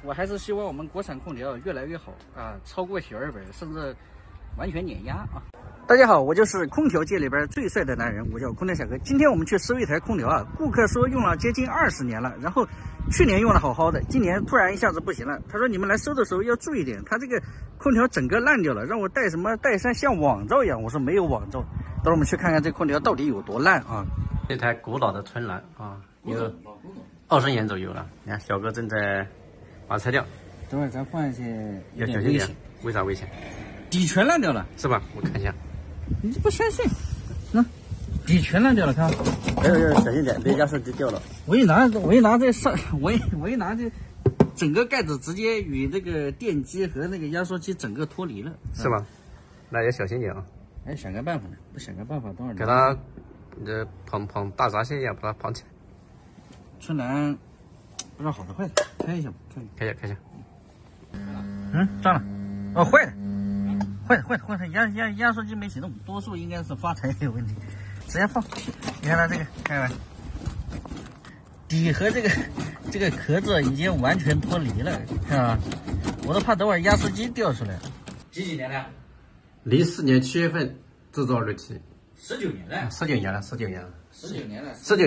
我还是希望我们国产空调越来越好啊，超过小日本，甚至完全碾压啊！大家好，我就是空调界里边最帅的男人，我叫空调小哥。今天我们去收一台空调啊，顾客说用了接近20年了，然后去年用的好好的，今年突然一下子不行了。他说你们来收的时候要注意点，他这个空调整个烂掉了，让我带上像网罩一样。我说没有网罩，等会儿我们去看看这空调到底有多烂啊！这台古老的春兰啊，有20年左右了。你看小哥正在把它拆掉，等会儿咱换一些，要小心点。为啥危险？底全烂掉了，是吧？我看一下。你这不相信？底全烂掉了，看。要小心点，别压缩机掉了。我一拿这上，我一拿这整个盖子直接与这个电机和那个压缩机整个脱离了，是吧？那要小心点啊。哎，想个办法呢，不想个办法，等会儿给它捧大闸蟹一样把它捧起来。春兰不知道好的坏的，开一下吧，开一下。炸了，哦，坏了，压缩机没启动，多数应该是发财有问题，直接放。你看它这个，看没？底和这个壳子已经完全脱离了，看啊，我都怕等会儿压缩机掉出来。几年的04年7月份制造日期。19年了。19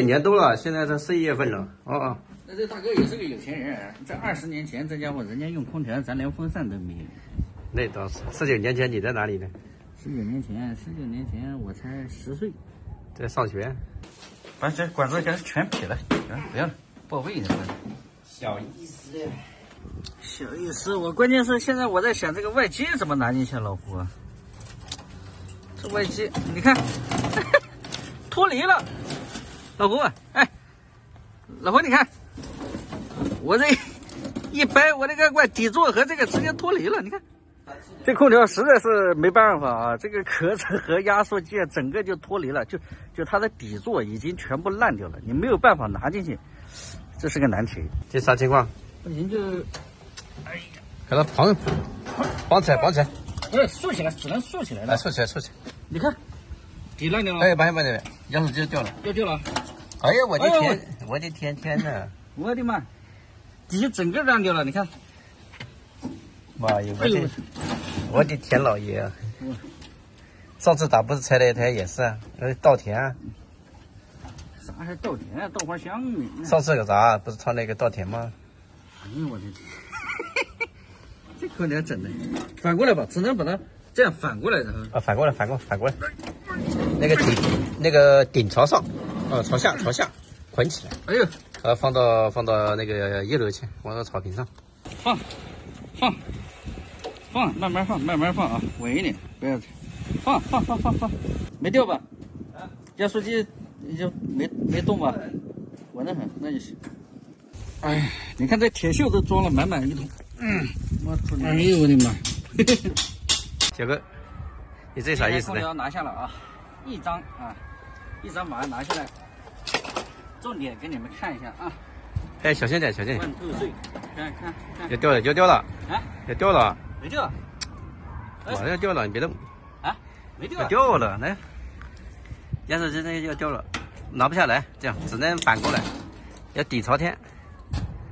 年多了，现在才11月份了。哦。那这大哥也是个有钱人，这20年前这家伙人家用空调，咱连风扇都没有。那倒是。19年前你在哪里呢？19年前我才10岁，在上学。把这管子给它全撇了，不要了，报废的。小意思，我关键是现在我在想这个外接怎么拿进去，老胡啊。这外接你看脱离了，老胡，哎，老胡你看我这一掰，我这个底座和这个直接脱离了，你看这空调实在是没办法啊，这个壳子和压缩机整个就脱离了，就它的底座已经全部烂掉了，你没有办法拿进去，这是个难题。这啥情况？不行就，哎呀，给它绑起来。不是竖起来，只能竖起来了。竖起来。你看，底烂掉了。哎，慢点，压缩机掉了。要掉了。哎呀，我的天呐！我的妈，底整个烂掉了，你看。妈呀！我的天老爷啊！上次咋不是拆了一台也是啊？稻田啊？啥还稻田啊？稻花香呢？上次有啥？不是唱那个稻田吗？哎呦我的天！这空调整的，反过来吧，只能把它这样反过来的啊，反过来。那个顶朝上，朝下，捆起来。哎呦，放到那个1楼去，放到草坪上。放，慢慢放啊，稳一点，不要放，没掉吧？压缩机就没动吧？稳得很，那就行。哎，你看这铁锈都装了满一桶。哎呦我的妈！小哥，你这啥意思呢？空调拿下了啊，一张把它拿下来，重点给你们看一下啊。哎，小心点。万度碎，看。要掉了。啊？要掉了。没掉。马上要掉了，你别动。啊？没掉。要掉了，来，压缩机那个要掉了，拿不下来，这样只能反过来，要底朝天。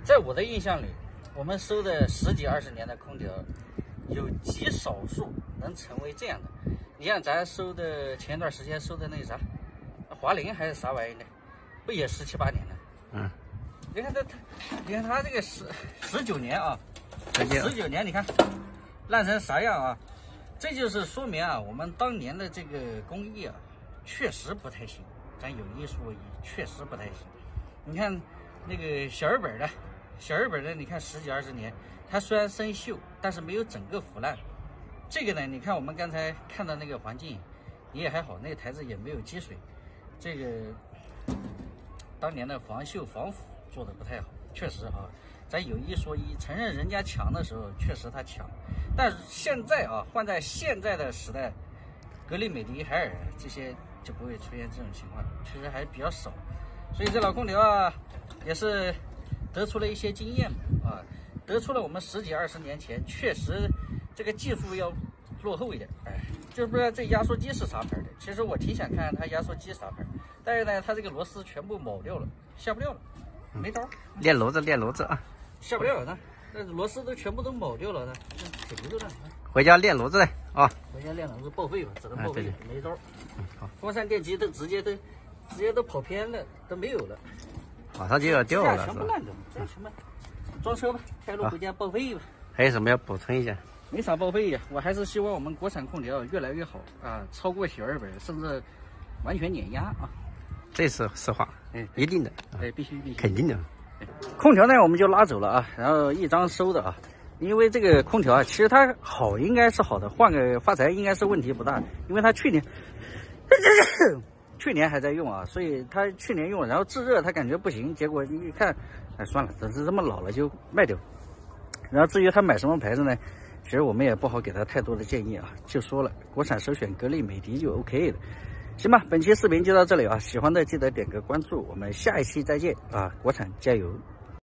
在我的印象里，我们收的10几20年的空调，有极少数能成为这样的。你像咱前段时间收的那个啥，华菱还是啥玩意的，不也17、18年了？你看它这个19年啊，19年你看烂成啥样啊？这就是说明啊，我们当年的这个工艺啊，确实不太行。咱有一说一，确实不太行。你看那个小日本的，你看10几20年，它虽然生锈，但是没有整个腐烂。这个呢，你看我们刚才看到那个环境也还好，那个台子也没有积水。这个当年的防锈防腐做的不太好，确实啊，咱有一说一，承认人家强的时候，确实他强。但是现在啊，换在现在的时代，格力、美的、海尔这些就不会出现这种情况，确实还比较少。所以这老空调啊，也是得出了一些经验啊，得出了我们10几20年前确实这个技术要落后一点。哎，就不知道这压缩机是啥牌的。其实我挺想看看它压缩机啥牌，但是呢，它这个螺丝全部铆掉了，下不了了，没招。练骡子啊，下不了呢。那螺丝都全部都铆掉了的，铁皮都烂。回家练骡子来啊！回家练骡子报废吧，只能报废，对没招。好，风扇电机都直接都跑偏了，都没有了。马上就要掉了，是吧？全部烂掉，这什么？装车吧，开路回家报废吧。还有什么要补充一下？没啥报废呀，我还是希望我们国产空调越来越好啊，超过小200，甚至完全碾压啊。这是实话，一定的，必须，肯定的。空调呢，我们就拉走了啊，然后一张收的啊。因为这个空调啊，其实它好应该是好的，换个发财应该是问题不大，因为它去年还在用啊，所以它去年用，然后制热它感觉不行，结果一看，哎算了，等这么老了就卖掉。然后至于他买什么牌子呢，其实我们也不好给他太多的建议啊，就说了，国产首选格力、美的就 OK 了。行吧，本期视频就到这里啊，喜欢的记得点个关注，我们下一期再见啊，国产加油！